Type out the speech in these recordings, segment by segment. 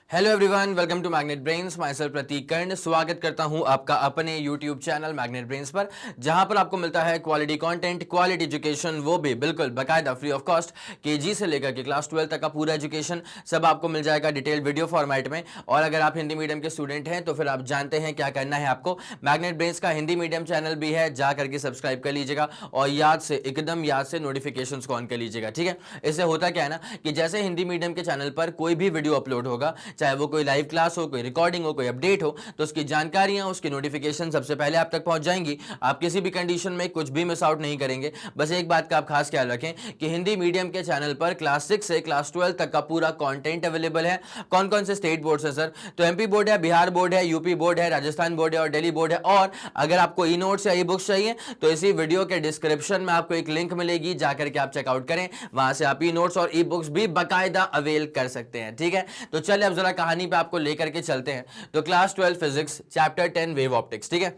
Hello everyone, welcome to Magnet Brains. Myself Prateek Karn स्वागत करता हूं आपका अपने यूट्यूब चैनल मैग्नेट ब्रेन्स पर, जहां पर आपको मिलता है क्वालिटी कंटेंट, क्वालिटी एजुकेशन, वो भी बिल्कुल बाकायदा फ्री ऑफ कॉस्ट। केजी से लेकर के क्लास 12 तक का पूरा एजुकेशन सब आपको मिल जाएगा डिटेल वीडियो फॉर्मेट में। और अगर आप हिंदी मीडियम के स्टूडेंट हैं तो फिर आप जानते हैं क्या करना है आपको। मैग्नेट ब्रेन्स का हिंदी मीडियम चैनल भी है, जा करके सब्सक्राइब कर लीजिएगा और एकदम याद से नोटिफिकेशन को ऑन कर लीजिएगा। ठीक है, इससे होता क्या है ना कि जैसे हिंदी मीडियम के चैनल पर कोई भी वीडियो अपलोड होगा, चाहे वो कोई लाइव क्लास हो, कोई रिकॉर्डिंग हो, कोई अपडेट हो, तो उसकी जानकारियां, उसकी नोटिफिकेशन सबसे पहले आप तक पहुंच जाएंगी। आप किसी भी कंडीशन में कुछ भी मिस आउट नहीं करेंगे। बस एक बात का आप खास ख्याल रखें कि हिंदी मीडियम के चैनल पर क्लास 6 से क्लास 12 तक का पूरा कंटेंट अवेलेबल है। कौन कौन से स्टेट बोर्ड है सर? तो एमपी बोर्ड है, बिहार बोर्ड है, यूपी बोर्ड है, राजस्थान बोर्ड है और दिल्ली बोर्ड है। और अगर आपको ई नोट्स या ई बुक्स चाहिए तो इसी वीडियो के डिस्क्रिप्शन में आपको एक लिंक मिलेगी, जाकर के आप चेकआउट करें, वहां से आप ई नोट्स और ई बुक्स भी बाकायदा अवेल कर सकते हैं। ठीक है, तो चलिए अब जरा कहानी पे आपको लेकर के चलते हैं। तो class 12 physics chapter 10 wave optics. ठीक है,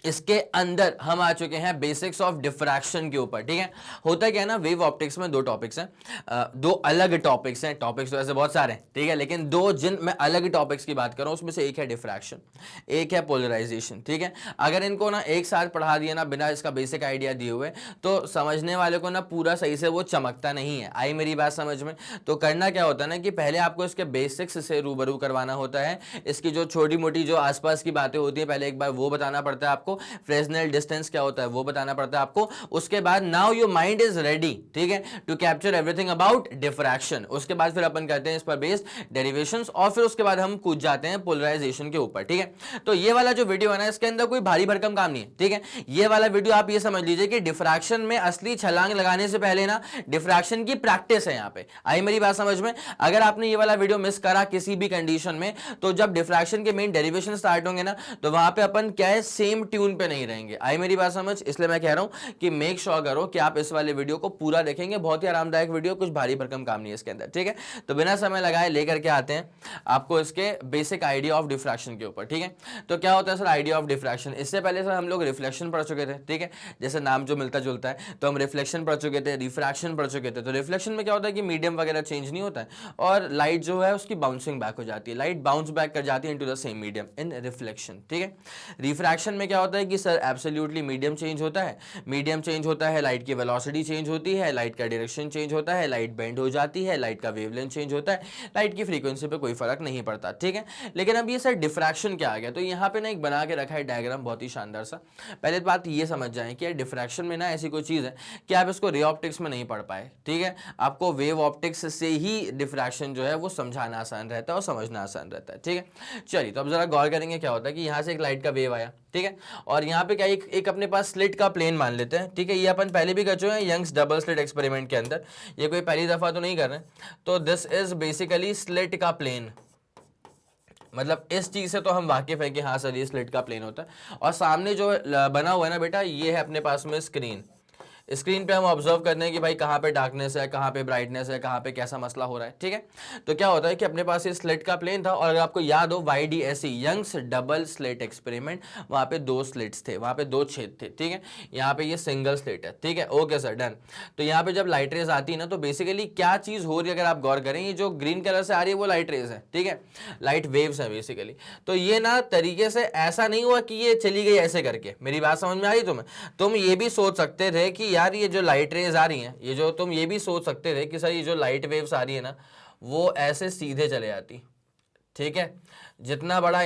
इसके अंदर हम आ चुके हैं बेसिक्स ऑफ डिफ्रैक्शन के ऊपर। ठीक है, होता क्या है ना, वेव ऑप्टिक्स में दो टॉपिक्स हैं, दो अलग टॉपिक्स हैं। टॉपिक्स तो ऐसे बहुत सारे हैं, ठीक है, लेकिन दो जिन मैं अलग टॉपिक्स की बात कर रहा हूं उसमें से एक है डिफ्रैक्शन, एक है पोलराइजेशन। ठीक है, अगर इनको ना एक साथ पढ़ा दिया ना बिना इसका बेसिक आइडिया दिए हुए, तो समझने वाले को ना पूरा सही से वो चमकता नहीं है। आई मेरी बात समझ में? तो करना क्या होता है ना कि पहले आपको इसके बेसिक्स से रूबरू करवाना होता है। इसकी जो छोटी मोटी जो आसपास की बातें होती है पहले एक बार वो बताना पड़ता है आपको। फ्रेस्नेल डिस्टेंस क्या होता है वो बताना पड़ता है आपको। उसके बाद now your mind is ready, ठीक है, to capture everything about diffraction. उसके बाद फिर अपन करते हैं इस पर बेस्ड डेरिवेशंस और फिर उसके बाद हम कूद जाते हैं पोलराइजेशन के ऊपर। ठीक है, तो ये वाला जो वीडियो है ना, इसके अंदर कोई भारी भरकम काम नहीं है। ठीक है, ये वाला वीडियो आप ये समझ लीजिए कि डिफ्रैक्शन में असली छलांग लगाने से पहले ना डिफ्रैक्शन की प्रैक्टिस है यहाँ पे। आई मेरी बात समझ में? अगर आपने ये वाला वीडियो मिस करा किसी भी कंडीशन में, तो जब डिफ्रैक्शन के मेन डेरिवेशन स्टार्ट होंगे ना, तो वहां पे अपन क्या है, सेम ट्यून पे नहीं रहेंगे। आई मेरी बात समझ? इसलिए मैं कह रहा हूं कि मेक श्योर करो कि आप इस वाले वीडियो को पूरा देखेंगे। बहुत ही आरामदायक वीडियो, कुछ भारी भरकम काम नहीं है इसके अंदर। ठीक है, तो बिना समय लगाए लेकर के आते हैं आपको इसके बेसिक आइडिया ऑफ डिफ्रैक्शन के ऊपर। ठीक है, तो क्या होता है सर आइडिया ऑफ डिफ्रैक्शन? इससे पहले सर हम लोग रिफ्लेक्शन पढ़ चुके थे। ठीक है, जैसे नाम जो मिलता जुलता है, तो हम रिफ्लेक्शन पढ़ चुके थे, रिफ्रैक्शन पढ़ चुके थे। तो रिफ्लेक्शन में क्या होता है कि मीडियम वगैरह चेंज नहीं होता है और लाइट जो है उसकी बाउंसिंग बैक हो जाती है, लाइट बाउंस बैक कर जाती है into the same medium in reflection. ठीक है, रिफ्रैक्शन में क्या होता है कि सर एब्सोल्युटली मीडियम चेंज होता है, मीडियम चेंज होता है, लाइट की वेलोसिटी चेंज होती है, लाइट का डायरेक्शन चेंज होता है, लाइट बेंड हो जाती है, लाइट का वेवलेंथ चेंज होता है, लाइट की फ्रीक्वेंसी पे कोई फर्क नहीं पड़ता। ठीक है, लेकिन अब ये सर डिफ्रैक्शन क्या आ गया? तो यहाँ पे ना एक बना के रखा है डायग्राम, बहुत ही शानदार सा। पहले बात ये समझ जाएं कि डिफ्रैक्शन में ना ऐसी कोई चीज है कि आप इसको रे ऑप्टिक्स में नहीं पढ़ पाए। ठीक है, आपको वेव ऑप्टिक्स से ही डिफ्रैक्शन जो है वो समझाना आसान रहता है और समझना आसान रहता है। ठीक है, चलिए तो अब जरा गौर करेंगे क्या होता है कि यहाँ से एक लाइट का वेव आया, ठीक है, और यहाँ पे क्या एक अपने पास स्लिट का प्लेन मान लेते हैं। ठीक है, ये अपन पहले भी कर चुके हैं यंग्स डबल स्लिट एक्सपेरिमेंट के अंदर, ये कोई पहली दफा तो नहीं कर रहे हैं। तो दिस इज बेसिकली स्लिट का प्लेन, मतलब इस चीज से तो हम वाकिफ है कि हाँ सर ये स्लिट का प्लेन होता है। और सामने जो बना हुआ है ना बेटा, ये है अपने पास में स्क्रीन। स्क्रीन पे हम ऑब्जर्व करते हैं कि भाई कहाँ पे डार्कनेस है, कहाँ पे ब्राइटनेस है, कहाँ पे कैसा मसला हो रहा है। ठीक है, तो क्या होता है कि अपने पास ये स्लिट का प्लेन था और अगर आपको याद हो YDSE Young's double slit experiment, वहाँ पे दो स्लिट्स थे, वहाँ पे दो छेद थे। ठीक है, यहाँ पे ये सिंगल स्लिट है। ठीक है, ओके सर डन। तो यहाँ पे जब लाइट रेज आती है ना, तो बेसिकली क्या चीज हो रही है अगर आप गौर करें, ये जो ग्रीन कलर से आ रही है वो लाइट रेज है। ठीक है, लाइट वेव्स है बेसिकली। तो ये ना तरीके से ऐसा नहीं हुआ कि ये चली गई ऐसे करके। मेरी बात समझ में आ रही तुम्हें? तुम ये भी सोच सकते थे कि यार ये जो लाइट रेज आ रही हैं, ये जो तुम ये भी सोच सकते थे कि सर ये जो लाइट वेव्स आ रही है ना, वो ऐसे सीधे चले जाती। ठीक है, जितना बड़ा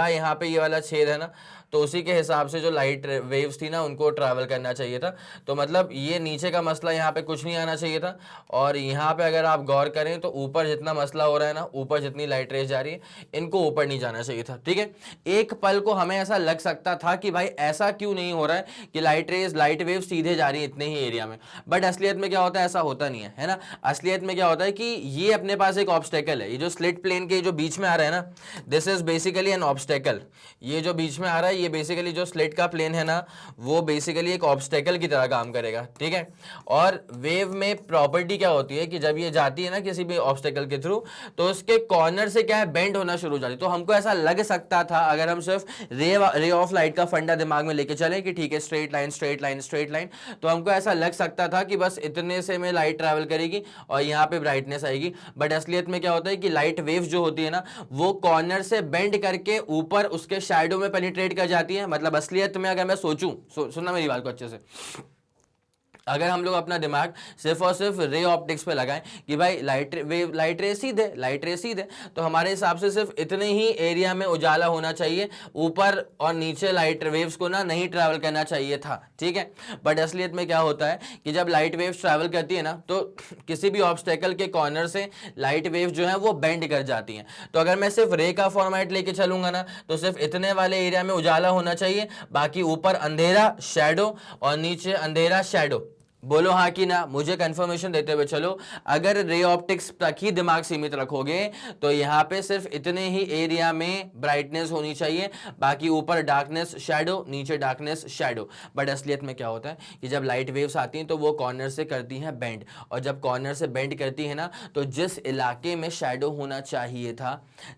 यहाँ पे ये वाला छेद है ना, तो उसी के हिसाब से जो लाइट वेव्स थी ना उनको ट्रैवल करना चाहिए था। तो मतलब ये नीचे का मसला यहाँ पे कुछ नहीं आना चाहिए था, और यहाँ पे अगर आप गौर करें तो ऊपर जितना मसला हो रहा है ना, ऊपर जितनी लाइट रेज जा रही है, इनको ऊपर नहीं जाना चाहिए था। ठीक है, एक पल को हमें ऐसा लग सकता था कि भाई ऐसा क्यों नहीं हो रहा है कि लाइट वेव सीधे जा रही है इतने ही एरिया में, बट असलियत में क्या होता है, ऐसा होता नहीं है ना। असलियत में क्या होता है कि ये अपने पास एक ऑब्स्टेकल है, ये जो स्लिट प्लेन के जो बीच में आ रहा है ना, this is basically N obstacle, ये जो बीच में आ रहा है ये बेसिकली जो स्लिट का प्लेन है ना वो बेसिकली एक ऑब्स्टेकल की तरह काम करेगा, ठीक है। और वेव में प्रॉपर्टी क्या होती है कि जब ये जाती है ना किसी भी ऑब्स्टेकल के थ्रू तो उसके कॉर्नर से क्या है बेंड होना शुरू हो जाती है। तो हमको ऐसा लग सकता था अगर हम सिर्फ रे ऑफ लाइट का फंडा दिमाग में लेके चले कि ठीक है straight line straight line straight line, तो हमको ऐसा लग सकता था कि बस इतने से में लाइट ट्रैवल करेगी और यहाँ पे ब्राइटनेस आएगी। बट असलियत में क्या होता है कि लाइट वेव्स जो होती है ना वो कॉर्नर से बेंड करके ऊपर उसके शैडो में पेनिट्रेट कर जाती है। मतलब असलियत में अगर मैं सोचूं, सुनना मेरी बात को अच्छे से, अगर हम लोग अपना दिमाग सिर्फ और सिर्फ रे ऑप्टिक्स पे लगाएं कि भाई लाइट रे सीधे, तो हमारे हिसाब से सिर्फ इतने ही एरिया में उजाला होना चाहिए, ऊपर और नीचे लाइट वेव्स को ना नहीं ट्रैवल करना चाहिए था, ठीक है। बट असलियत में क्या होता है कि जब लाइट वेव्स ट्रैवल करती है ना तो किसी भी ऑब्स्टेकल के कॉर्नर से लाइट वेव्स जो है वो बेंड कर जाती हैं। तो अगर मैं सिर्फ रे का फॉर्मेट लेके चलूंगा ना तो सिर्फ इतने वाले एरिया में उजाला होना चाहिए, बाकी ऊपर अंधेरा शैडो और नीचे अंधेरा शैडो। बोलो हाँ कि ना, मुझे कंफर्मेशन देते हुए चलो। अगर रे ऑप्टिक्स तक ही दिमाग सीमित रखोगे तो यहाँ पे सिर्फ इतने ही एरिया में ब्राइटनेस होनी चाहिए, बाकी ऊपर डार्कनेस शैडो नीचे डार्कनेस शैडो। बट असलियत में क्या होता है कि जब लाइट वेव्स आती हैं तो वो कॉर्नर से करती हैं बेंड, और जब कॉर्नर से बेंड करती है ना तो जिस इलाके में शैडो होना चाहिए था,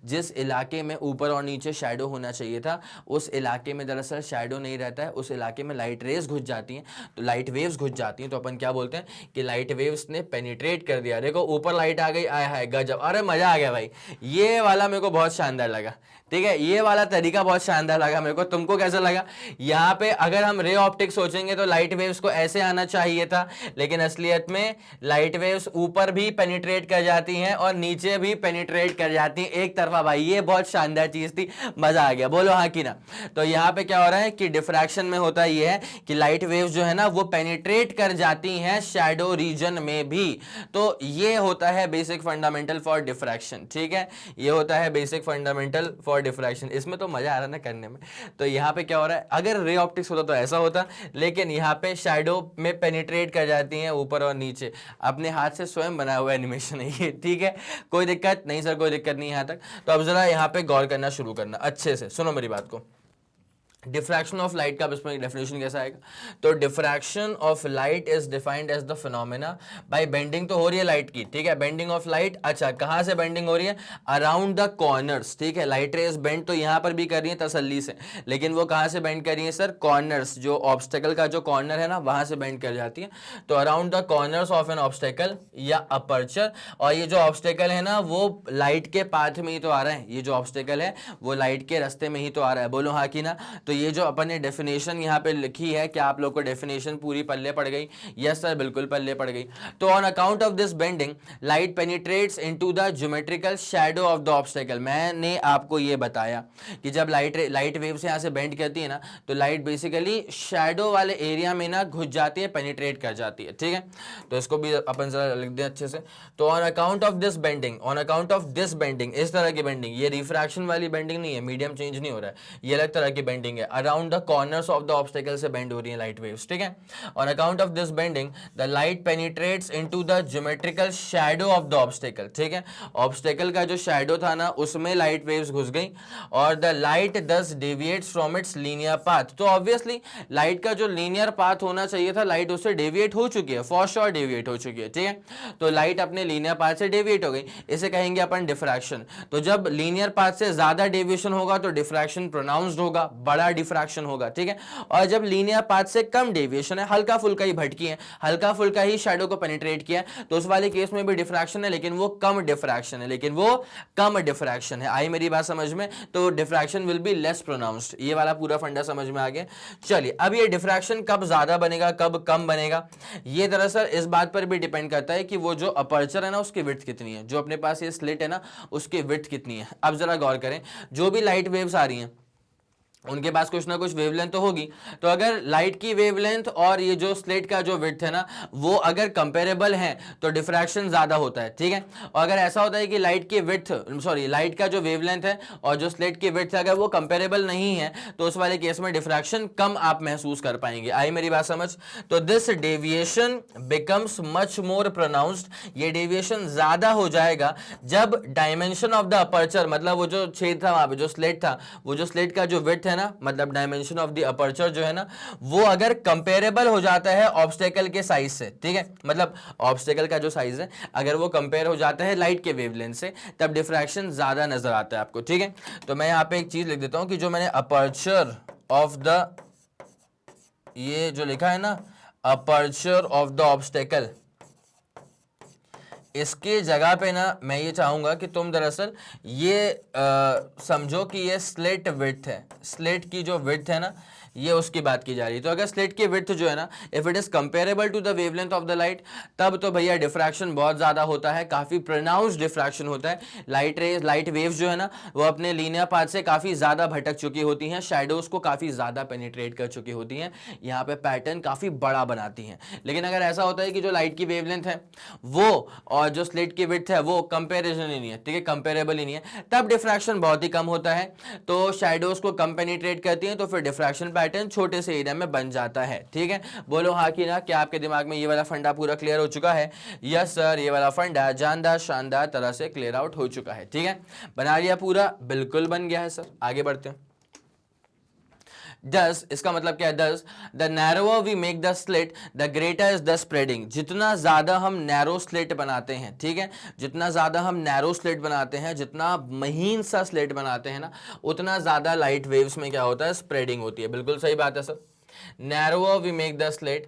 जिस इलाके में ऊपर और नीचे शैडो होना चाहिए था, उस इलाके में दरअसल शैडो नहीं रहता है, उस इलाके में लाइट रेज घुस जाती हैं, तो लाइट वेव्स घुस जाती हैं। तो अपन क्या बोलते हैं कि लाइट वेव्स ने पेनिट्रेट कर दिया। देखो ऊपर लाइट आ गई, आया है गजब, अरे मजा आ गया भाई, ये वाला मेरे को बहुत शानदार लगा, ठीक है, ये वाला तरीका बहुत शानदार लगा मेरे को। तुमको कैसा लगा? यहाँ पे अगर हम रे ऑप्टिक्स सोचेंगे तो लाइट वेव्स को ऐसे आना चाहिए था, लेकिन असलियत में लाइट वेव्स ऊपर भी पेनिट्रेट कर जाती हैं और नीचे भी पेनिट्रेट कर जाती हैं एक तरफा। भाई ये बहुत शानदार चीज थी, मजा आ गया, बोलो हाँ कि ना। तो यहाँ पे क्या हो रहा है कि डिफ्रैक्शन में होता ये है कि लाइट वेव्स जो है ना वो पेनिट्रेट कर जाती हैं शैडो रीजन में भी। तो ये होता है बेसिक फंडामेंटल फॉर डिफ्रैक्शन, ठीक है, ये होता है बेसिक फंडामेंटल फॉर डिफ्रैक्शन। इसमें तो मजा आ रहा है ना करने में। तो यहाँ पे क्या हो रहा है, अगर रे ऑप्टिक्स होता तो ऐसा होता, लेकिन यहाँ पे शैडो में पेनिट्रेट कर जाती हैं ऊपर और नीचे। अपने हाथ से स्वयं बनाया हुआ एनिमेशन है ये, ठीक है, कोई दिक्कत नहीं सर, कोई दिक्कत नहीं यहाँ तक। तो अब जरा यहाँ पे गौर करना शुरू करना अच्छे से, सुनो मेरी बात को। डिफ्रैक्शन ऑफ लाइट का इसमें डेफिनेशन कैसा आएगा? तो diffraction of light is defined as the phenomena by bending, तो हो रही है लाइट की, ठीक है, बेंडिंग ऑफ लाइट। अच्छा कहां से बेंडिंग हो रही है? अराउंड द कॉर्नर्स, ठीक है, लाइट रेज बेंड तो यहां पर भी कर रही है तसल्ली से, लेकिन वो कहां से बेंड कर रही है सर? कॉर्नर्स, जो ऑब्स्टेकल का जो कॉर्नर है ना वहां से बेंड कर जाती है। तो around the corners of N obstacle या अपर्चर, और ये जो ऑब्स्टेकल है ना वो लाइट के पाथ में ही तो आ रहा है, ये जो ऑब्स्टेकल है वो लाइट के रास्ते में ही तो आ रहा है, बोलो हाँ कि ना। तो ये जो अपन ने डेफिनेशन यहाँ पे लिखी है, क्या आप लोग को डेफिनेशन पूरी पल्ले पड़ गई? यस सर, बिल्कुल पल्ले पड़ गई। तो on account of this bending light penetrates into the geometrical shadow of the obstacle. मैंने आपको ये बताया कि जब लाइट वेव्स यहाँ से बेंड करती है ना तो लाइट बेसिकली शैडो वाले एरिया में ना घुस जाती है, पेनिट्रेट कर जाती है, ठीक है। तो इसको भी अपन जरा लिख दें अच्छे से। तो on account of this bending, on account of this bending, इस तरह की बेंडिंग, ये रिफ्रैक्शन वाली बेंडिंग नहीं है, मीडियम चेंज नहीं हो रहा है, ये अलग तरह की बेंडिंग है। Around the corners of the obstacle से बेंड हो रही है लाइट वेव्स, ठीक है। On account of this bending the light penetrates into the geometrical shadow of the obstacle, ठीक है। ऑब्स्टेकल का जो शैडो था ना उसमें लाइट वेव्स घुस गई और द लाइट दस deviates from its linear path. तो ऑब्वियसली लाइट का जो लीनियर पाथ होना चाहिए था लाइट उससे डेविएट हो चुकी है, फॉर श्योर डेविएट हो चुकी है, ठीक है। तो लाइट अपने लीनियर पाथ से डेविएट हो गई, इसे कहेंगे अपन डिफ्रैक्शन। तो जब लीनियर पाथ से ज्यादा डेविएशन होगा तो डिफ्रैक्शन प्रोनाउंस्ड होगा, बड़ा डिफ्रैक्शन होगा, ठीक है। और जब लीनियर पाथ से कम डेविएशन है, हल्का फुल्का ही भटकी है, हल्का फुल्का ही शैडो को पेनिट्रेट किया, तो उस वाले केस में भी डिफ्रैक्शन है, लेकिन वो कम डिफ्रैक्शन है, लेकिन वो कम डिफ्रैक्शन है। आई मेरी बात समझ में? तो diffraction will be less pronounced. ये वाला पूरा फंडा समझ में आ गया। चलिए अब ये डिफ्रैक्शन कब ज्यादा बनेगा कब कम बनेगा, ये दरअसल इस बात पर भी डिपेंड करता है कि वो जो अपर्चर है ना उसकी विड्थ कितनी है, जो अपने पास ये स्लिट है ना उसकी विड्थ कितनी है। अब जरा गौर करें, जो भी लाइट वेव्स आ रही हैं उनके पास कुछ ना कुछ वेवलेंथ तो होगी। तो अगर लाइट की वेवलेंथ और ये जो स्लिट का जो विड्थ है ना वो अगर कंपेरेबल है तो डिफ्रैक्शन ज्यादा होता है, ठीक है। और अगर ऐसा होता है कि लाइट की विड्थ लाइट का जो वेवलेंथ है और जो स्लिट की विड्थ है अगर वो कंपेरेबल नहीं है तो उस वाले केस में डिफ्रैक्शन कम आप महसूस कर पाएंगे। आई मेरी बात समझ? तो this deviation becomes much more pronounced, ये डेविएशन ज्यादा हो जाएगा जब डायमेंशन ऑफ द अपर्चर, मतलब वो जो छेद था वहां पे जो स्लिट था, वो जो स्लिट का जो विड्थ है ना, मतलब डायमेंशन ऑफ द अपर्चर जो है ना वो अगर कंपेरेबल हो जाता है ऑब्स्टेकल के साइज से, ठीक है, मतलब ऑब्स्टेकल का जो साइज है अगर वो कंपेयर हो जाता है लाइट के वेवलेंथ से तब डिफ्रैक्शन ज्यादा नजर आता है आपको, ठीक है। तो मैं यहां पे एक चीज लिख देता हूं कि जो मैंने अपर्चर ऑफ द, ये जो लिखा है ना अपर्चर ऑफ द ऑब्स्टेकल, इसके जगह पे ना मैं ये चाहूंगा कि तुम दरअसल ये समझो कि ये स्लिट विड्थ है, स्लिट की जो विड्थ है ना ये उसकी बात की जा रही है। तो अगर स्लिट की विड्थ जो है ना if it is comparable to the wavelength of the light तब तो भैया डिफ्रैक्शन बहुत ज्यादा होता है, काफी प्रोनाउंस्ड डिफ्रैक्शन होता है। लाइट वेव्स जो है ना वो अपने लीनियर पाथ से काफी ज्यादा भटक चुकी होती हैं, शैडोज को काफी ज्यादा पेनिट्रेट कर चुकी होती हैं, यहाँ पे पैटर्न काफी बड़ा बनाती हैं। लेकिन अगर ऐसा होता है कि जो लाइट की वेवलेंथ है वो और जो स्लिट की विड्थ है वो कंपेरिजन ही नहीं है, ठीक है, कंपेरेबल ही नहीं है, तब डिफ्रैक्शन बहुत ही कम होता है। तो शैडोज को कम पेनिट्रेट करती हैं तो फिर डिफ्रैक्शन पैटर्न छोटे से एरिया में बन जाता है, ठीक है। बोलो हाँ कि ना, क्या आपके दिमाग में ये वाला फंडा पूरा क्लियर हो चुका है? यस सर, ये वाला फंडा जानदार शानदार तरह से क्लियर आउट हो चुका है, ठीक है। बना लिया पूरा? बिल्कुल बन गया है सर। आगे बढ़ते हैं। Thus, इसका मतलब क्या है? Thus, the narrower we make the slit, the greater is the spreading. जितना ज्यादा हम नैरो स्लिट बनाते हैं, ठीक है, जितना ज्यादा हम नैरो स्लिट बनाते हैं, जितना महीन सा स्लिट बनाते हैं ना उतना ज्यादा लाइट वेव्स में क्या होता है? स्प्रेडिंग होती है। बिल्कुल सही बात है sir. narrower we make the slit,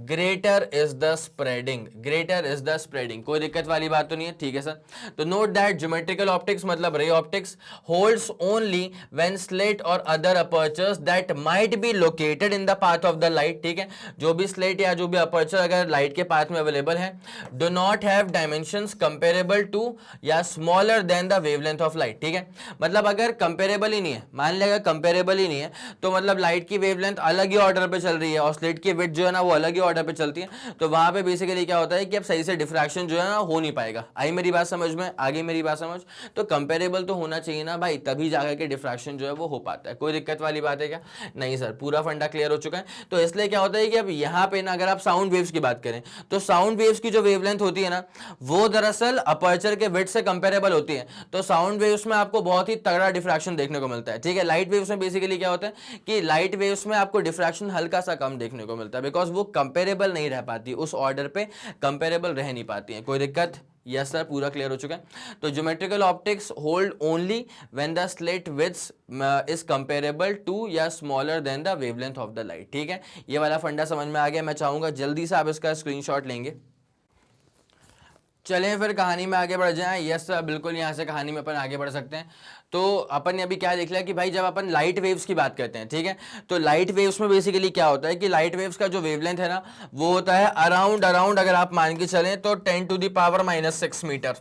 greater is the spreading, greater is the spreading। कोई दिक्कत वाली बात तो नहीं है, ठीक है सर। तो note that geometrical optics मतलब ray optics holds only when slit or other apertures that might be located in the path of the light, ठीक है, जो भी slit या जो भी aperture अगर लाइट के पाथ में अवेलेबल है do not have dimensions comparable to या smaller than the wavelength of light, ठीक है। मतलब अगर कंपेरेबल ही नहीं है, मान लिया अगर कंपेरेबल ही नहीं है तो मतलब लाइट की वेवलेंथ अलग ही ऑर्डर पे चल रही है और स्लिट की विड्थ जो है ना वो अलग ही ऑर्डर पे चलती है, तो वहां पे बेसिकली क्या होता है कि अब सही से डिफ्रैक्शन जो है ना हो नहीं पाएगा। आई मेरी बात समझ में? आगे मेरी बात समझ? तो कंपेरेबल तो होना चाहिए ना भाई, तभी जाकर के डिफ्रैक्शन जो है वो हो पाता है। कोई दिक्कत वाली बात है क्या? नहीं सर, पूरा फंडा क्लियर हो चुका है। तो इसलिए क्या होता है कि अब यहाँ पे ना अगर आप साउंड वेव्स की बात करें तो साउंड वेव्स की जो वेवलेंथ होती है ना वो दरअसल अपर्चर के विड्थ से कंपेरेबल होती है। तो साउंड वेव्स में आपको बहुत ही तगड़ा डिफ्रैक्शन देखने को मिलता है, ठीक है। लाइट वेव्स में बेसिकली क्या होता है कि लाइट वेव्स में आपको डिफ्रैक्शन हल्का सा कम देखने को मिलता है, बिकॉज वो कंपेरेबल नहीं रह पाती, उस ऑर्डर पे कंपेरेबल रह नहीं पाती है। कोई दिक्कत? यस सर, पूरा क्लियर हो चुका है। तो geometrical optics hold only when the slit width is comparable to या smaller than the wavelength of the light, ठीक है। ये वाला फंडा समझ में आ गया। मैं चाहूंगा जल्दी से आप इसका स्क्रीनशॉट लेंगे। चलें फिर कहानी में आगे बढ़ जाएं। यस सर, बिल्कुल, यहाँ से कहानी में अपन आगे बढ़ सकते हैं। तो अपन ने अभी क्या देख लिया कि भाई जब अपन लाइट वेव्स की बात करते हैं, ठीक है, तो लाइट वेव्स में बेसिकली क्या होता है कि लाइट वेव्स का जो वेवलेंथ है ना वो होता है अराउंड अगर आप मान के चलें तो 10⁻⁻⁶ मीटर,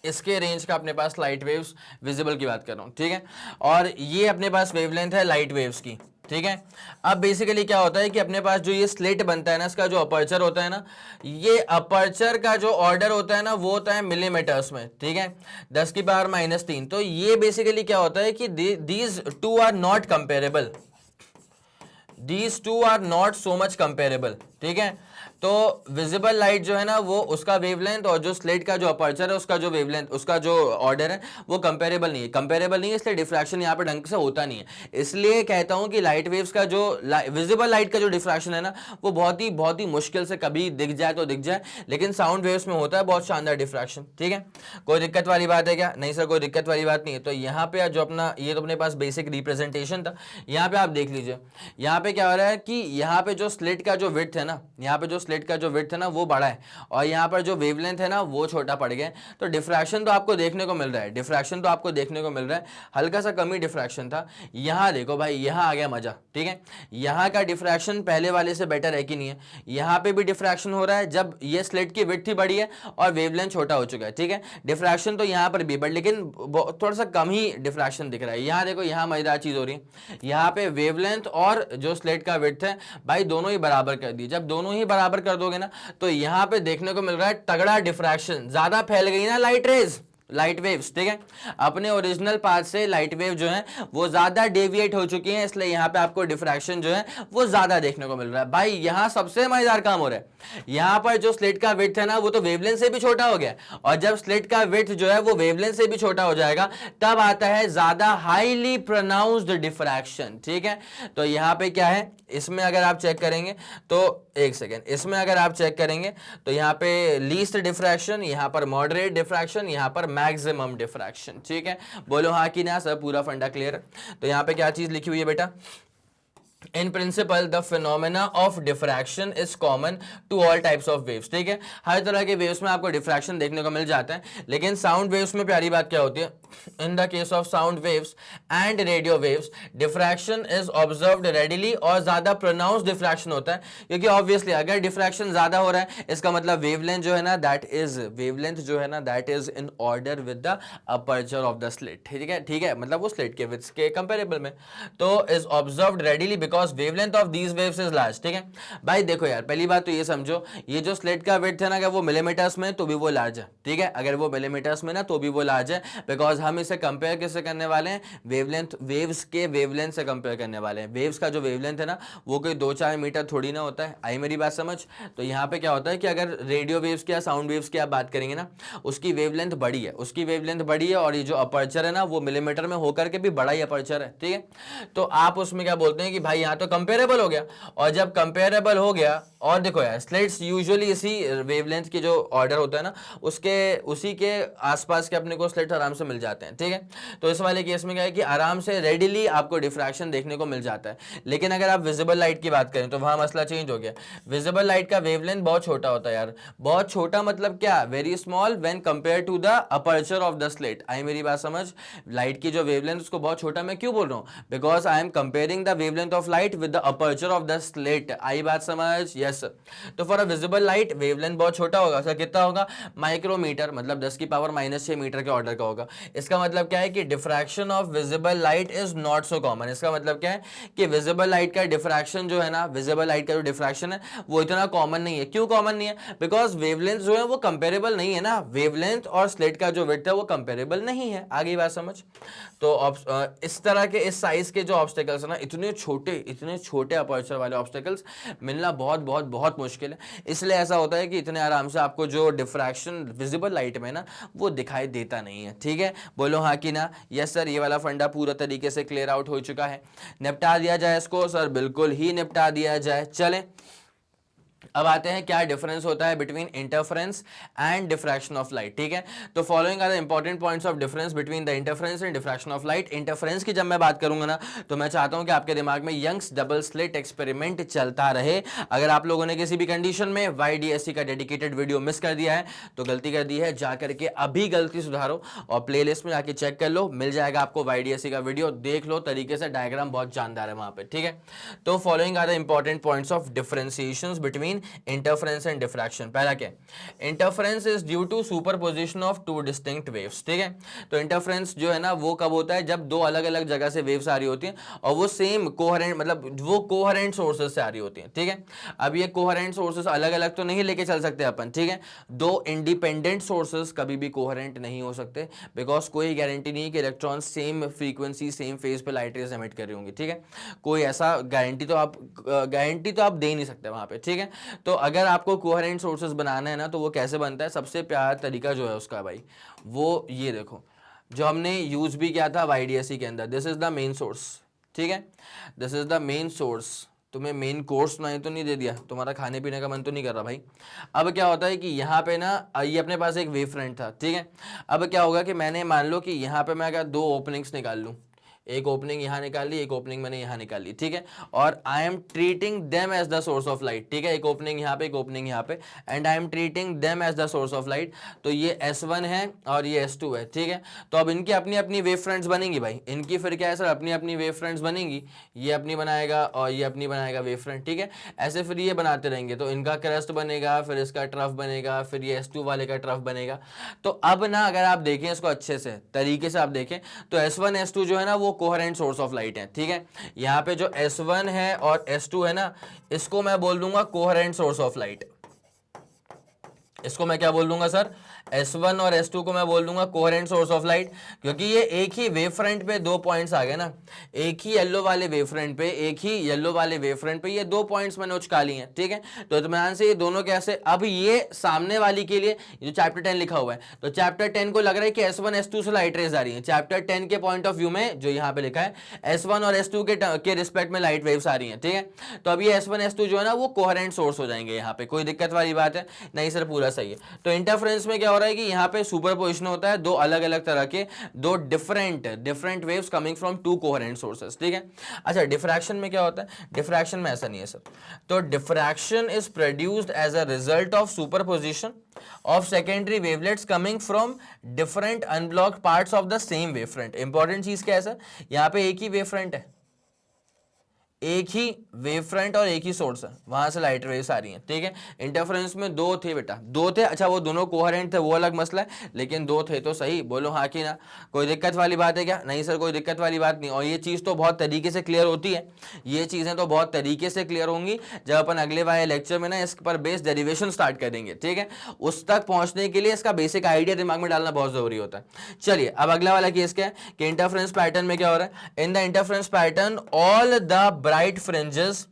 इसके रेंज का अपने पास लाइट वेव्स विजिबल की बात कर रहा हूं, ठीक है। और ये अपने पास वेवलेंथ है लाइट वेव्स की, ठीक है। अब बेसिकली क्या होता है कि अपने पास जो ये स्लिट बनता है ना, इसका जो अपर्चर होता है ना, ये अपर्चर का जो ऑर्डर होता है ना वो होता है मिलीमीटर्स में, ठीक है, 10⁻³ तो ये बेसिकली क्या होता है कि these two are not comparable, these two are not so much comparable, ठीक है। तो विजिबल लाइट जो है ना वो उसका वेवलेंथ और जो स्लिट का जो अपर्चर है उसका जो वेवलेंथ, उसका जो ऑर्डर है वो कंपेरेबल नहीं है, कंपेरेबल नहीं है, इसलिए डिफ्रैक्शन यहाँ पे ढंग से होता नहीं है। इसलिए कहता हूं कि लाइट वेव्स का जो विजिबल लाइट का जो डिफ्रैक्शन है ना वो बहुत ही मुश्किल से कभी दिख जाए तो दिख जाए, लेकिन साउंड वेव्स में होता है बहुत शानदार डिफ्रैक्शन, ठीक है। कोई दिक्कत वाली बात है क्या? नहीं सर, कोई दिक्कत वाली बात नहीं है। तो यहाँ पे जो अपना ये तो अपने पास बेसिक रिप्रेजेंटेशन था, यहाँ पे आप देख लीजिए, यहाँ पे क्या हो रहा है कि यहाँ पे जो स्लिट का जो विड्थ है ना, यहाँ पे जो स्लिट का जो विड्थ है ना वो बड़ा है और यहाँ पर जो वेवलेंथ है ना वो छोटा पड़ गया, तो डिफ्रैक्शन तो आपको देखने को मिल रहा है, डिफ्रैक्शन तो आपको देखने को मिल रहा है, हल्का सा कम ही डिफ्रैक्शन था। यहाँ देखो भाई, यहाँ आ गया मजा, ठीक है। यहाँ का डिफ्रैक्शन पहले वाले से बेटर है कि नहीं है, यहाँ पे भी डिफ्रैक्शन हो रहा है जब ये स्लिट की विड्थ ही बड़ी है और वेवलेंथ छोटा हो चुका है, ठीक है। डिफ्रैक्शन तो यहाँ पर भी बट लेकिन थोड़ा सा कम ही डिफ्रैक्शन दिख रहा है। यहाँ देखो, यहाँ मजेदार चीज हो रही है, यहाँ पे वेवलेंथ और जो स्लिट का विड्थ है भाई दोनों ही बराबर कर दिए। जब दोनों ही बराबर कर दोगे ना तो यहाँ पे देखने को मिल रहा है तगड़ा डिफ्रैक्शन, ज्यादा फैल गई ना लाइट रेज, लाइट वेव्स, ठीक है। अपने ओरिजिनल पाथ से लाइट वेव जो है वो ज्यादा डेविएट हो चुकी हैं, इसलिए यहाँ पे आपको डिफ्रैक्शन जो है वो ज्यादा देखने को मिल रहा है। भाई यहाँ सबसे मजेदार काम हो रहा है, यहाँ पर जो स्लिट का विड्थ है ना वो तो वेवलेंथ से भी छोटा हो गया, और जब स्लिट का विड्थ जो है वो वेवलेंथ से भी छोटा हो जाएगा तब आता है ज्यादा हाईली प्रोनाउंस्ड डिफ्रैक्शन, ठीक है। तो यहाँ पे क्या है, इसमें अगर आप चेक करेंगे तो एक सेकेंड, इसमें अगर आप चेक करेंगे तो यहाँ पे लीस्ट डिफ्रैक्शन, यहाँ पर मॉडरेट डिफ्रैक्शन, यहाँ पर मैक्सिमम डिफ्रैक्शन, ठीक है। बोलो हाँ कि ना, सब पूरा फंडा क्लियर है। तो यहाँ पे क्या चीज लिखी हुई है बेटा, In principle, the phenomena of diffraction is common to all types of waves, ठीक है। हर तरह के वेव्स में आपको डिफ्रैक्शन देखने को मिल जाता है, लेकिन साउंड वेव्स में प्यारी बात क्या होती है, in the case of sound waves and radio waves diffraction is observed readily, और ज्यादा प्रोनाउंस डिफ्रैक्शन होता है, क्योंकि ऑब्वियसली अगर डिफ्रैक्शन ज्यादा हो रहा है इसका मतलब वेवलेंथ जो है ना that is in order with the aperture of the slit, ठीक है, मतलब वो स्लिट के विड्थ के कंपेरेबल में, तो is observed readily because wavelength of these waves is large, ठीक है। भाई देखो यार, पहली बात तो ये समझो, ये जो स्लिट का विड्थ है ना, अगर वो मिलीमीटर्स में तो भी वो लार्ज है, ठीक है। अगर वो मिलीमीटर्स में ना तो भी वो लार्ज है, बिकॉज हम इसे कंपेयर किससे करने वाले हैं, वेवलेंथ, वेव्स के वेवलेंथ से कंपेयर करने वाले हैं। वेव्स का जो वेवलेंथ है ना वो कोई 2-4 मीटर थोड़ी ना होता है, आई मेरी बात समझ। तो यहाँ पे क्या होता है कि अगर रेडियो वेव्स की या साउंड वेव्स की आप बात करेंगे ना, उसकी वेवलेंथ बड़ी है, और ये जो अपर्चर है ना वो मिलीमीटर में होकर के भी बड़ा ही अपर्चर है, ठीक है। तो आप उसमें क्या बोलते हैं कि भाई यहाँ तो कंपेरेबल हो गया, और जब कंपेरेबल हो गया, और देखो यार स्लिट्स यूजुअली इसी वेवलेंथ की जो ऑर्डर होता है ना उसी के आसपास के अपने को स्लिट आराम से मिल जाते हैं, ठीक है। तो इस वाले केस में क्या है कि आराम से रेडिली आपको डिफ्रैक्शन देखने को मिल जाता है। लेकिन अगर आप विजिबल लाइट की बात करें तो वहां मसला चेंज हो गया। विजिबल लाइट का वेवलेंथ बहुत छोटा होता है यार, बहुत छोटा मतलब क्या, very small when compare to the aperture of the slit. आई मेरी बात समझ, लाइट की जो वेवलेंथ उसको बहुत छोटा मैं क्यों बोल रहा हूँ, because I am comparing the wavelength of light with the aperture of the slit. आई बात समझ, यस। तो for a visible light wavelength बहुत छोटा होगा, उसका कितना होगा, माइक्रोमीटर, मतलब 10 की पावर -6 मीटर के ऑर्डर का होगा। इसका मतलब क्या है कि diffraction of visible light is not so common. इसका मतलब क्या है कि विजिबल लाइट का डिफ्रैक्शन जो है ना, विजिबल लाइट का जो डिफ्रैक्शन है वो इतना कॉमन नहीं है। क्यों कॉमन नहीं है, बिकॉज वेवलेंथ जो है वो कंपेरेबल नहीं है ना, वेवलेंथ और स्लिट का जो विड्थ है वो कंपेरेबल नहीं है। आगे बात समझ। तो इस तरह के इस साइज के जो ऑब्स्टेकल्स है ना, इतने छोटे अपर्चर वाले ऑब्स्टेकल्स मिलना बहुत बहुत बहुत मुश्किल है। इसलिए ऐसा होता है कि इतने आराम से आपको जो डिफ्रैक्शन विजिबल लाइट में ना वो दिखाई देता नहीं है, ठीक है। बोलो हाँ कि ना, यस सर। ये वाला फंडा पूरा तरीके से क्लियर आउट हो चुका है, निपटा दिया जाए इसको सर, बिल्कुल ही निपटा दिया जाए। चलें अब आते हैं क्या डिफरेंस होता है between interference and diffraction of light, ठीक है। तो following are the important points of difference between the interference and diffraction of light. Interference की जब मैं बात करूंगा ना तो मैं चाहता हूं कि आपके दिमाग में यंग्स डबल स्लिट एक्सपेरिमेंट चलता रहे। अगर आप लोगों ने किसी भी कंडीशन में YDSC का डेडिकेटेड वीडियो मिस कर दिया है तो गलती कर दी है, जा करके अभी गलती सुधारो और प्लेलिस्ट में जाके चेक कर लो, मिल जाएगा आपको YDSC का वीडियो, देख लो तरीके से, डायग्राम बहुत जानदार है वहां पे, ठीक है। तो following are the important points of differentiations between interference and diffraction. पहला क्या, interference is due to superposition of two distinct waves, ठीक है। तो इंटरफेरेंस जो है ना वो कब होता है, जब दो अलग अलग जगह से वेव्स आ रही होती हैं और वो सेम कोहेरेंट, मतलब वो कोहेरेंट सोर्सेज से आ रही होती हैं, ठीक है। अब ये कोहेरेंट सोर्सेज अलग अलग तो नहीं लेके चल सकते अपन, ठीक है। दो इंडिपेंडेंट सोर्सेज कभी भी कोहेरेंट नहीं हो सकते, बिकॉज कोई गारंटी नहीं कि electron same frequency same phase पे लाइट रेज एमिट कर रही होंगी, ठीक है। कोई ऐसा गारंटी तो आप दे नहीं सकते वहां पे, ठीक है। तो अगर आपको कोहेरेंट सोर्सेज बनाना है ना तो वो कैसे बनता है, सबसे प्यारा तरीका जो है उसका भाई वो ये देखो, जो हमने यूज भी किया था YDSC के अंदर, this is the main source, ठीक है। This is the main source. तुम्हें मेन कोर्स नहीं तो नहीं दे दिया, तुम्हारा खाने पीने का मन तो नहीं कर रहा भाई। अब क्या होता है कि यहाँ पे ना ये अपने पास एक वेव फ्रंट था, ठीक है। अब क्या होगा कि मैंने मान लो कि यहाँ पे मैं अगर दो ओपनिंग्स निकाल लूँ, एक ओपनिंग यहाँ निकाल ली, एक ओपनिंग मैंने यहाँ निकाल ली, ठीक है, और I am treating them as the source of light, ठीक है, एक ओपनिंग यहाँ पे, एक ओपनिंग यहाँ पे, and I am treating them as the source of light. तो ये S1 है और ये S2 है, ठीक है। तो अब इनकी अपनी अपनी वेव फ्रंट्स बनेंगी भाई, इनकी फिर क्या है सर, अपनी अपनी वेव फ्रंट्स बनेंगी, ये अपनी बनाएगा और ये अपनी बनाएगा वेव फ्रंट, ठीक है। ऐसे फिर ये बनाते रहेंगे, तो इनका क्रस्ट बनेगा, फिर इसका ट्रफ बनेगा, फिर ये S2 वाले का ट्रफ बनेगा। तो अब ना अगर आप देखें इसको अच्छे से तरीके से आप देखें तो S1 S2 जो है ना वो कोहेरेंट सोर्स ऑफ लाइट है, ठीक है। यहाँ पे जो S1 है और S2 है ना, इसको मैं बोल दूंगा कोहेरेंट सोर्स ऑफ लाइट। इसको मैं क्या बोल दूंगा सर, S1 और S2 को मैं बोल दूंगा कोहेरेंट सोर्स ऑफ लाइट, क्योंकि ये एक ही वेव फ्रंट पे दो पॉइंट्स आ गए ना, एक ही येलो वाले वेव फ्रंट पे, एक ही येलो वाले वेव फ्रंट पे ये दो पॉइंट्स मैंने उचका लिए हैं, ठीक है। तो इत्मीनान से ये दोनों कैसे, अब ये सामने वाली के लिए जो चैप्टर 10 लिखा हुआ है, तो चैप्टर 10 को लग रहा है कि S1 S2 से लाइट रेज आ रही है, चैप्टर 10 के पॉइंट ऑफ व्यू में जो यहाँ पे लिखा है S1 और S2 के रिस्पेक्ट में लाइट वेव्स आ रही है, ठीक है। तो अब ये S1 S2 जो है ना वो कोहेरेंट सोर्स हो जाएंगे, यहाँ पे कोई दिक्कत वाली बात है नहीं सर, पूरा सही है। तो इंटरफेरेंस में क्या हो रहा है कि यहाँ पे सुपरपोजिशन होता है दो अलग अलग तरह के, दो different waves coming from to coherent sources, ठीक है। अच्छा, डिफ्रैक्शन में क्या होता है, डिफ्रैक्शन में ऐसा नहीं है सर। तो diffraction is produced as a result of superposition of secondary wavelets coming from different unblocked parts of the same wavefront। Important चीज क्या है सर, यहाँ पे एक ही वेवफ्रंट है, एक ही वेव फ्रंट और एक ही सोर्स है, वहां से लाइट वेव्स आ रही हैं, ठीक है। इंटरफेरेंस में दो थे बेटा, दो थे, अच्छा वो दोनों कोहेरेंट थे वो अलग मसला है, लेकिन दो थे तो सही, बोलो हाँ कि ना। कोई दिक्कत वाली बात है क्या, नहीं सर कोई दिक्कत वाली बात नहीं। और ये चीज़ तो बहुत तरीके से क्लियर होती है, ये चीज़ें तो बहुत तरीके से क्लियर होंगी जब अपन अगले वाले लेक्चर में ना इस पर बेस्ड डेरिवेशन स्टार्ट करेंगे, ठीक है। उस तक पहुंचने के लिए इसका बेसिक आइडिया दिमाग में डालना बहुत जरूरी होता है। चलिए अब अगला वाला केस क्या है कि इंटरफेरेंस पैटर्न में क्या हो रहा है, in the interference pattern all the bright fringes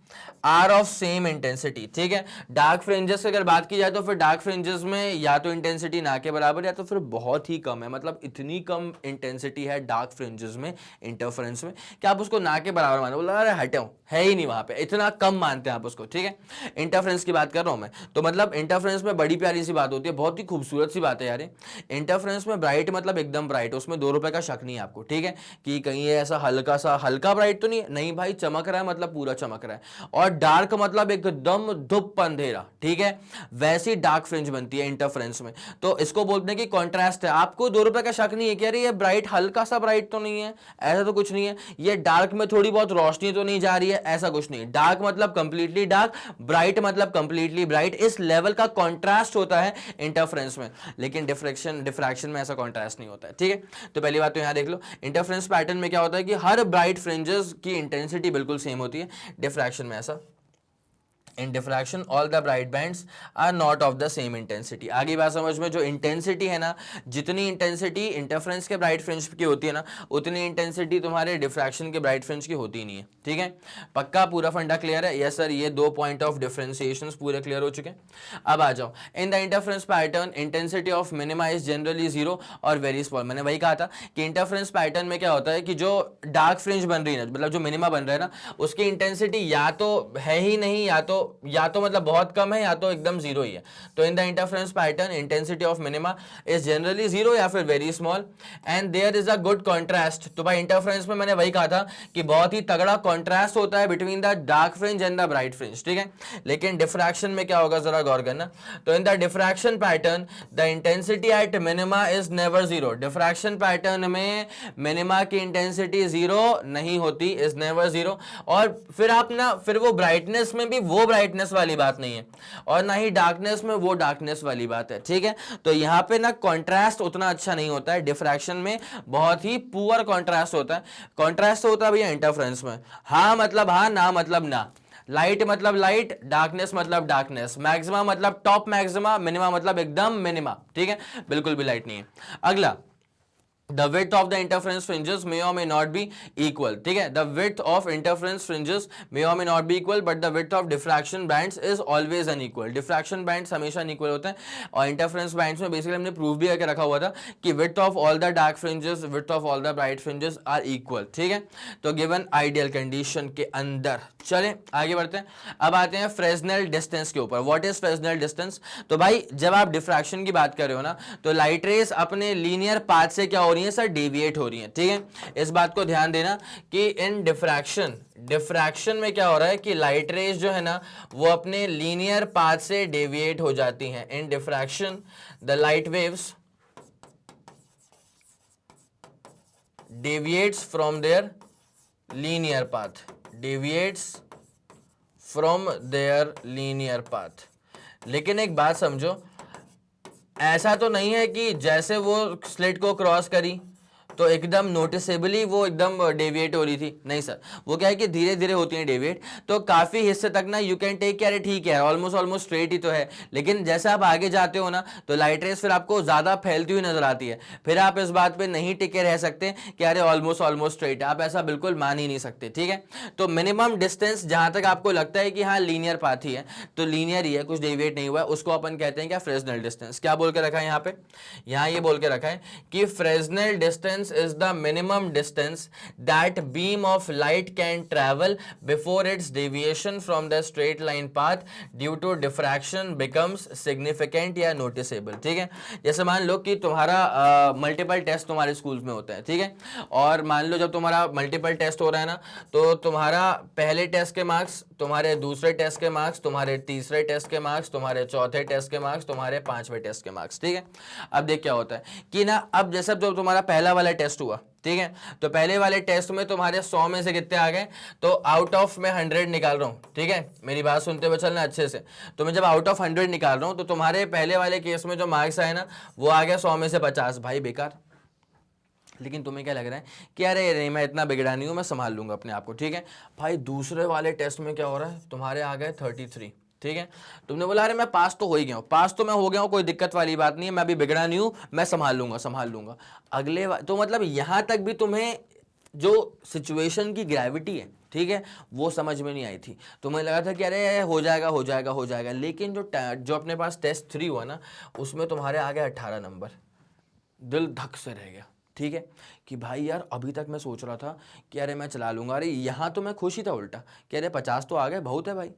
are of same intensity, ठीक है। डार्क फ्रिंजेस की अगर बात की जाए तो फिर डार्क फ्रिंजेस में या तो इंटेंसिटी ना के बराबर या तो फिर बहुत ही कम है, मतलब इतनी कम इंटेंसिटी है डार्क फ्रिंजेस में इंटरफेरेंस में कि आप उसको ना के बराबर मानो, बोला अरे हटो है ही नहीं वहां पे, इतना कम मानते हैं आप उसको, ठीक है। इंटरफेरेंस की बात कर रहा हूं मैं, तो मतलब इंटरफेरेंस में बड़ी प्यारी सी बात होती है, बहुत ही खूबसूरत सी बात है यार। इंटरफेरेंस में ब्राइट मतलब एकदम ब्राइट, उसमें 2 रुपए का शक नहीं है आपको, ठीक है, कि कहीं ये ऐसा हल्का ब्राइट तो नहीं है, नहीं भाई चमक रहा है मतलब पूरा चमक रहा है। और डार्क मतलब एकदम धुप अंधेरा, ठीक है, वैसी डार्क फ्रिंज बनती है इंटरफेरेंस में। तो इसको बोलते हैं कि कॉन्ट्रास्ट है, आपको 2 रुपए का शक नहीं है कि अरे ये ब्राइट हल्का सा ब्राइट तो नहीं है, ऐसा तो कुछ नहीं है, ये डार्क में थोड़ी बहुत रोशनी तो नहीं जा रही है, ऐसा कुछ नहीं। डार्क मतलब कंप्लीटली डार्क, ब्राइट मतलब कंप्लीटली ब्राइट, इस लेवल का कॉन्ट्रास्ट होता है इंटरफेरेंस में, लेकिन डिफ्रैक्शन में ऐसा कॉन्ट्रास्ट नहीं होता है, ठीक है। तो पहली बात तो यहां देख लो, इंटरफेरेंस पैटर्न में क्या होता है कि हर ब्राइट फ्रिंजेस की इंटेंसिटी बिल्कुल सेम होती है, डिफ्रैक्शन में ऐसा। In diffraction all the bright bands are not of the same intensity। आगे बात समझ में, जो इंटेंसिटी है ना, जितनी इंटेंसिटी इंटरफेरेंस के ब्राइट फ्रिंज की होती है ना, उतनी इंटेंसिटी तुम्हारे डिफ्रैक्शन के ब्राइट फ्रिंज की होती नहीं है, ठीक है। पक्का पूरा फंडा क्लियर है? यस सर, ये 2 पॉइंट ऑफ डिफरेंशिएशंस पूरे क्लियर हो चुके हैं। अब आ जाओ, इन the interference pattern intensity of minima is generally 0 और वेरी स्मॉल। मैंने वही कहा था कि इंटरफेरेंस पैटर्न में क्या होता है कि जो डार्क फ्रिंज बन रही है ना, मतलब जो मिनिमा बन रहा है ना, उसकी इंटेंसिटी या तो है ही नहीं, या तो मतलब बहुत कम है, या तो एकदम 0 ही है। तो in the interference pattern intensity of minima is generally 0 या फिर very small and there is a good contrast. तो भाई इंटरफेरेंस में मैंने वही कहा था कि बहुत ही तगड़ा कॉन्ट्रास्ट होता है between the dark fringe and the bright fringe, ठीक है। लेकिन डिफ्रैक्शन में क्या होगा जरा गौर करना। तो in the diffraction pattern the intensity at minima is never 0। Diffraction pattern में मिनिमा की इंटेंसिटी 0 नहीं होती, इज नेवर 0। और फिर आप ना, फिर वो ब्राइटनेस में भी वो ब्राइटनेस वाली बात नहीं है और ना ही डार्कनेस में वो डार्कनेस वाली बात है, ठीक है। तो यहां पे ना कॉन्ट्रास्ट उतना अच्छा नहीं होता है, डिफ्रैक्शन में बहुत ही पुअर कॉन्ट्रास्ट होता है। कॉन्ट्रास्ट होता है भैया इंटरफेरेंस में, हाँ मतलब हाँ, ना मतलब ना, लाइट मतलब लाइट, डार्कनेस मतलब डार्कनेस, मैक्सिमा मतलब टॉप मैक्सिमा, मिनिमा मतलब एकदम मिनिमा, ठीक है, बिल्कुल भी लाइट नहीं है। अगला, The width of the interference fringes may or may not be equal, ठीक है। The width of interference fringes may or may not be equal, but the width of diffraction bands is always unequal। diffraction bands हमेशा unequal होते हैं और interference bands में basically हमने proof भी करके रखा हुआ था कि width of all the dark fringes, width of all the bright fringes are equal, ठीक है। तो given ideal condition के अंदर, चलें आगे बढ़ते हैं। अब आते हैं फ्रेस्नेल डिस्टेंस के ऊपर। What is Fresnel distance? तो भाई जब आप डिफ्रैक्शन की बात कर रहे हो ना, तो लाइट रेस अपने लीनियर पाथ से क्या रही हैं सर, डेविएट हो रही हैं, ठीक है। इस बात को ध्यान देना कि इन डिफ्रैक्शन में क्या हो रहा है कि लाइट रेज जो है ना वो अपने लीनियर पाथ से डेविएट हो जाती हैं। In diffraction the light waves deviates from their linear path, deviates from their linear path। लेकिन एक बात समझो, ऐसा तो नहीं है कि जैसे वो स्लिट को क्रॉस करी तो एकदम नोटिसेबली वो एकदम डेविएट हो रही थी, नहीं सर, वो क्या है कि धीरे धीरे होती है डेविएट। तो काफी हिस्से तक ना यू कैन टेक केयर, ठीक है ऑलमोस्ट स्ट्रेट ही तो है, लेकिन जैसे आप आगे जाते हो ना तो लाइट रेस फिर आपको ज्यादा फैलती हुई नजर आती है। फिर आप इस बात पे नहीं टिके रह सकते कि अरे ऑलमोस्ट स्ट्रेट है, आप ऐसा बिल्कुल मान ही नहीं सकते, ठीक है। तो मिनिमम डिस्टेंस जहां तक आपको लगता है कि हाँ लीनियर पाथ ही है तो लीनियर ही है, कुछ डेविएट नहीं हुआ है, उसको अपन कहते हैं क्या, फ्रेस्नेल डिस्टेंस। क्या बोल के रखा है यहाँ पे, यहाँ ये बोल के रखा है कि Fresnel distance is the minimum distance that beam of light can travel before its deviation from the straight line path due to diffraction becomes significant या noticeable, ठीक है। जैसे मान लो कि तुम्हारा मल्टीपल टेस्ट तुम्हारे स्कूल में होता है, ठीक है, और मान लो जब तुम्हारा मल्टीपल टेस्ट हो रहा है ना तो तुम्हारा पहले टेस्ट के मार्क्स, तुम्हारे दूसरे टेस्ट के मार्क्स, तुम्हारे तीसरे टेस्ट के मार्क्स, तुम्हारे चौथे टेस्ट के मार्क्स, तुम्हारे पांचवें टेस्ट के मार्क्स, ठीक है। अब देख क्या होता है कि ना, अब जैसे जो तुम्हारा पहला वाला टेस्ट हुआ, ठीक है, तो पहले वाले टेस्ट में तुम्हारे 100 में से कितने आ गए, तो आउट ऑफ मैं 100 निकाल रहा हूं, ठीक है, मेरी बात सुनते हुए चलना अच्छे से। तो मैं जब आउट ऑफ 100 निकाल रहा हूं तो तुम्हारे पहले वाले केस में जो मार्क्स आए ना वो आ गया 100 में से 50, भाई बेकार। लेकिन तुम्हें क्या लग रहा है कि अरे नहीं मैं इतना बिगड़ा नहीं हूं, मैं संभाल लूंगा अपने आप को, ठीक है। भाई दूसरे वाले टेस्ट में क्या हो रहा है, तुम्हारे आ गए 33, ठीक है। तुमने बोला अरे मैं पास तो हो ही गया हूं, पास तो मैं हो गया हूं, कोई दिक्कत वाली बात नहीं है, मैं अभी बिगड़ा नहीं हूं, मैं संभाल लूंगा। अगले तो मतलब यहां तक भी तुम्हें जो सिचुएशन की ग्रेविटी है, ठीक है, वो समझ में नहीं आई थी। तुम्हें लगा था कि अरे हो जाएगा, लेकिन जो अपने पास टेस्ट 3 हुआ ना उसमें तुम्हारे आ गए 18 नंबर। दिल धक से रह गया, ठीक है, कि भाई यार अभी तक मैं सोच रहा था कि अरे मैं चला लूंगा, अरे यहाँ तो मैं खुश ही था उल्टा कि अरे 50 तो आ गए, बहुत है भाई।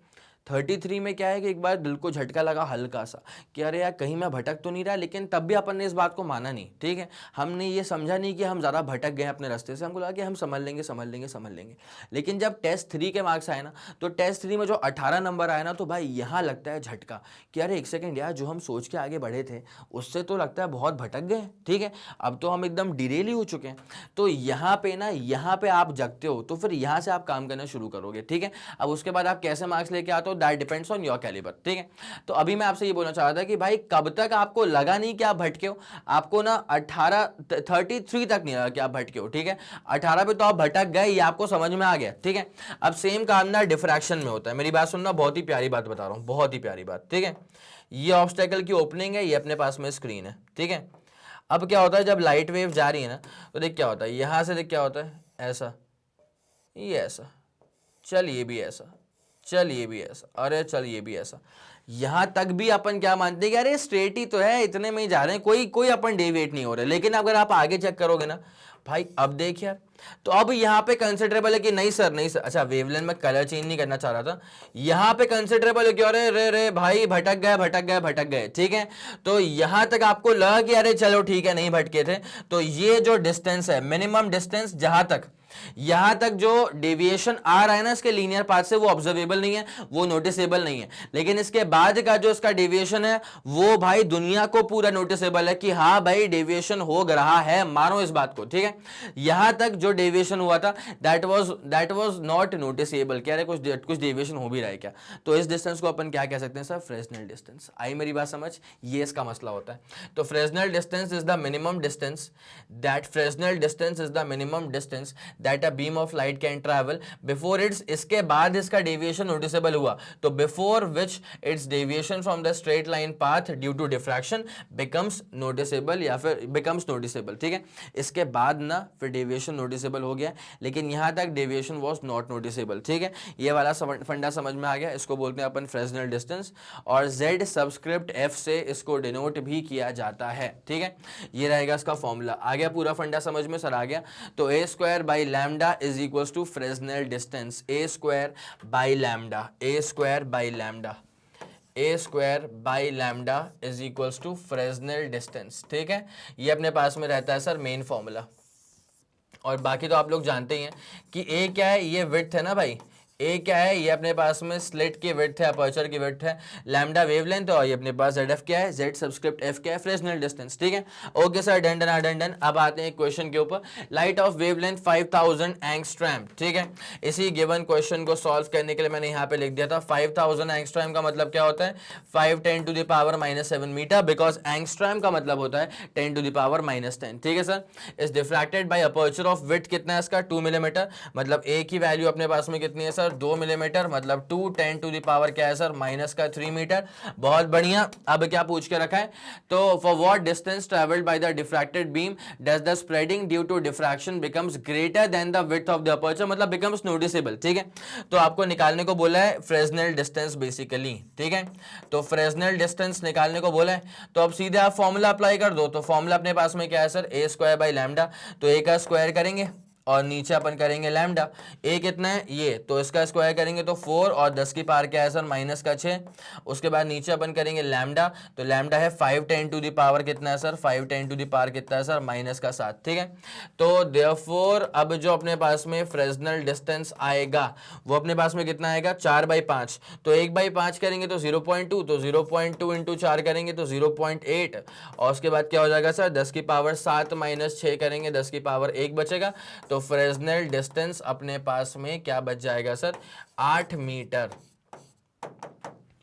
33 में क्या है कि एक बार दिल को झटका लगा हल्का सा कि अरे यार कहीं मैं भटक तो नहीं रहा, लेकिन तब भी अपन ने इस बात को माना नहीं, ठीक है। हमने ये समझा नहीं कि हम ज़्यादा भटक गए अपने रास्ते से, हमको लगा कि हम समझ लेंगे। लेकिन जब टेस्ट 3 के मार्क्स आए ना तो टेस्ट 3 में जो 18 नंबर आए ना तो भाई यहाँ लगता है झटका कि अरे एक सेकेंड यार, जो हम सोच के आगे बढ़े थे उससे तो लगता है बहुत भटक गए, ठीक है, अब तो हम एकदम डिरेल ही हो चुके हैं। तो यहाँ पे आप जगते हो तो फिर यहाँ से आप काम करना शुरू करोगे, ठीक है। अब उसके बाद आप कैसे मार्क्स लेके आते हो that depends on your calibre, ठीक है। तो अभी मैं आपसे ये बोलना चाह रहा था कि भाई कब तक आपको लगा नहीं कि आप भटके हो, आपको ना 33 तक नहीं लगा कि आप भटके हो, ठीक है। 18 पे तो आप भटक गए, ये आपको समझ में आ गया, ठीक है। अब सेम काम ना डिफ्रैक्शन में होता है, मेरी बात सुनना, बहुत ही प्यारी बात बता रहा हूं, बहुत ही प्यारी बात, ठीक है। ये ऑब्स्टेकल की ओपनिंग है, ये अपने पास में स्क्रीन है, ठीक है। अब क्या होता है जब लाइट वेव जा रही है ना तो देख क्या होता है, यहां से देख क्या होता है, ऐसा, ये ऐसा, चल ये भी ऐसा, चल ये भी ऐसा, अरे चल ये भी ऐसा। यहां तक भी अपन क्या मानते हैं कि अरे स्ट्रेट ही तो है, इतने में ही जा रहे हैं, कोई अपन डेविएट नहीं हो रहे। लेकिन अगर आप आगे चेक करोगे ना भाई, अब देख यार, तो अब यहाँ पे कंसिडरेबल है कि नहीं सर अच्छा वेवलेंथ में कलर चेंज नहीं करना चाह रहा था, यहाँ पे कंसिडरेबल है कि अरे रे भाई भटक गए, ठीक है। तो यहां तक आपको लगा कि अरे चलो ठीक है नहीं भटके थे, तो ये जो डिस्टेंस है, मिनिमम डिस्टेंस, यहां तक जो डेविएशन आ रहा है ना इसके लीनियर पाथ से, वो ऑब्जर्वेबल नहीं है, वो नोटिसेबल नहीं है। लेकिन इसके बाद का जो इसका डेविएशन है वो भाई दुनिया को पूरा नोटिसेबल है कि हाँ भाई डेविएशन हो रहा है, मानो इस बात को, ठीक है। यहां तक जो डेविएशन हुआ था दैट वाज नॉट नोटिसेबल, कह रहे कुछ डेविएशन हो भी रहा है क्या, तो इस डिस्टेंस को अपन क्या कह सकते हैं सर, फ्रेस्नेल डिस्टेंस। आई मेरी बात समझ, ये इसका मसला होता है। तो Fresnel distance is the minimum distance that a beam of light can travel before its, इसके बाद इसका डेविएशन नोटिसेबल हुआ, तो before which its deviation from the straight line path due to diffraction becomes noticeable या फिर becomes noticeable, ठीक है। इसके बाद ना फिर डेविएशन नोटिसेबल हो गया, लेकिन यहां तक डेविएशन was not noticeable, ठीक है। ये वाला फंडा समझ में आ गया, इसको बोलते हैं अपन फ्रेस्नेल डिस्टेंस, और Z सबस्क्रिप्ट F से इसको डिनोट भी किया जाता है, ठीक है। ये रहेगा इसका फॉर्मूला। आ गया पूरा फंडा समझ में सर, आ गया। तो a square by lambda is equals to Fresnel distance, a square by lambda, a square by lambda is equals to Fresnel distance. ठीक है, ये अपने पास में रहता है सर मेन फॉर्मूला। और बाकी तो आप लोग जानते ही हैं कि ए क्या है, ये विड्थ है ना भाई, ए क्या है, ये अपने पास में स्लिट की विड्थ है, अपर्चर की विड्थ है, लैम्डा वेवलेंथ है, और ये अपने पास जेड एफ क्या है, जेड सबस्क्रिप्ट एफ क्या है, फ्रेस्नेल डिस्टेंस। ठीक है, okay sir, done done done done. अब आते हैं क्वेश्चन के ऊपर। Light of wavelength 5000 एंगस्ट्रैम। ठीक है, इसी गिवन क्वेश्चन को सॉल्व करने के लिए मैंने यहाँ पे लिख दिया था 5000 एंगस्ट्रैम का मतलब क्या होता है, 5 10 to the power -7 metre, because angstrom का मतलब होता है 10 टू द पावर -10। ठीक है sir, is diffracted by aperture of width कितना है इसका, 2 मिलीमीटर, मतलब ए की वैल्यू अपने पास में कितनी है सर, 2 मिलीमीटर, मतलब 2 10 टू द पावर क्या है सर, -3 मीटर। बहुत बढ़िया। अब क्या पूछ के रखा है, तो for what distance travelled by the diffracted beam does the spreading due to diffraction becomes greater than the width of the aperture, मतलब बिकम्स नोटिसेबल। ठीक है, तो आपको निकालने को बोला है फ्रेस्नेल डिस्टेंस बेसिकली। ठीक है, तो फ्रेस्नेल डिस्टेंस निकालने को बोला है, तो अब सीधे आप फॉर्मूला अप्लाई कर दो। तो फॉर्मूला अपने पास में क्या है sir, A square by lambda, तो ए का स्क्वायर करेंगे और नीचे अपन करेंगे लैम्डा। ए कितना है ये, तो इसका स्क्वायर करेंगे तो 4 और 10 की पावर क्या है सर, -6। उसके बाद नीचे अपन करेंगे लैम्डा, तो लैम्डा है 5 10 टू द पावर कितना है सर, 5 10 टू द पावर कितना है सर, -7। ठीक है, तो देयरफॉर अब जो अपने पास में फ्रेस्नेल डिस्टेंस आएगा वो अपने पास में कितना आएगा, 4/5। तो 1/5 करेंगे तो 0.2, तो 0.2 इंटू 4 करेंगे तो 0.8, और उसके बाद क्या हो जाएगा सर, 10 की पावर 7 -6 करेंगे, 10 की पावर 1 बचेगा। तो फ्रेस्नेल डिस्टेंस अपने पास में क्या बच जाएगा सर, 8 मीटर।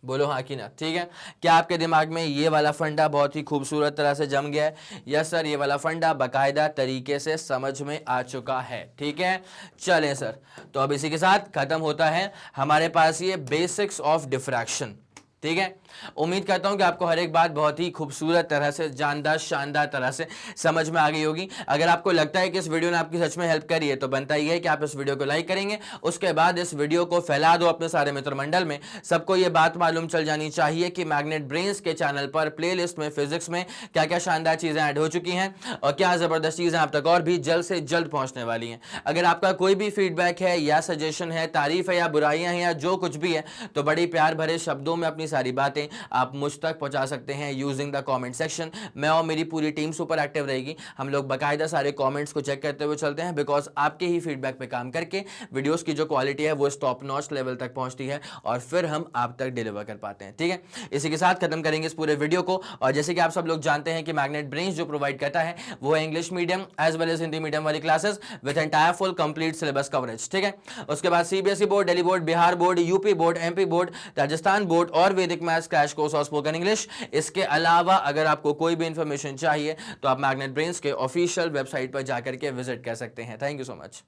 बोलो हाँ कि ना। ठीक है, क्या आपके दिमाग में ये वाला फंडा बहुत ही खूबसूरत तरह से जम गया है? यस सर, ये वाला फंडा बाकायदा तरीके से समझ में आ चुका है। ठीक है, चलें सर, तो अब इसी के साथ खत्म होता है हमारे पास ये बेसिक्स ऑफ डिफ्रैक्शन। ठीक है, उम्मीद करता हूं कि आपको हर एक बात बहुत ही खूबसूरत तरह से, जानदार शानदार तरह से समझ में आ गई होगी। अगर आपको लगता है कि इस वीडियो ने आपकी सच में हेल्प करी है तो बनता ही है कि आप इस वीडियो को लाइक करेंगे, उसके बाद इस वीडियो को फैला दो अपने सारे मित्र मंडल में। सबको ये बात मालूम चल जानी चाहिए कि मैग्नेट ब्रेन्स के चैनल पर प्लेलिस्ट में फिजिक्स में क्या क्या शानदार चीजें ऐड हो चुकी हैं और क्या जबरदस्त चीजें आप तक और भी जल्द से जल्द पहुंचने वाली हैं। अगर आपका कोई भी फीडबैक है या सजेशन है, तारीफ है या बुराइयां हैं या जो कुछ भी है, तो बड़ी प्यार भरे शब्दों में अपनी सारी बातें आप मुझ तक पहुंचा सकते हैं यूजिंग द कमेंट सेक्शन। मैं और मेरी पूरी टीम सुपर एक्टिव रहेगी। हम लोग बाकायदा सारे कमेंट्स को चेक करते हुए चलते हैं, बिकॉज आपके ही फीडबैक पे काम करके वीडियोस की जो क्वालिटी है वो टॉप नॉच लेवल तक पहुंचती है और फिर हम आप तक डिलीवर कर पाते हैं। ठीक है, इसी के साथ खत्म करेंगे इस पूरे वीडियो को। और जैसे कि आप सब लोग जानते हैं कि मैग्नेट ब्रेन्स जो प्रोवाइड करता है वो है English medium as well as Hindi medium वाली classes with entire full complete syllabus coverage. ठीक है, उसके बाद CBSE board, Delhi board, Bihar board, UP board, MP board, Rajasthan board और वैदिक मैथ्स क्रैश कोर्स और स्पोकन इंग्लिश। इसके अलावा अगर आपको कोई भी इंफॉर्मेशन चाहिए तो आप मैग्नेट ब्रेन्स के ऑफिशियल वेबसाइट पर जाकर के विजिट कर सकते हैं। Thank you so much.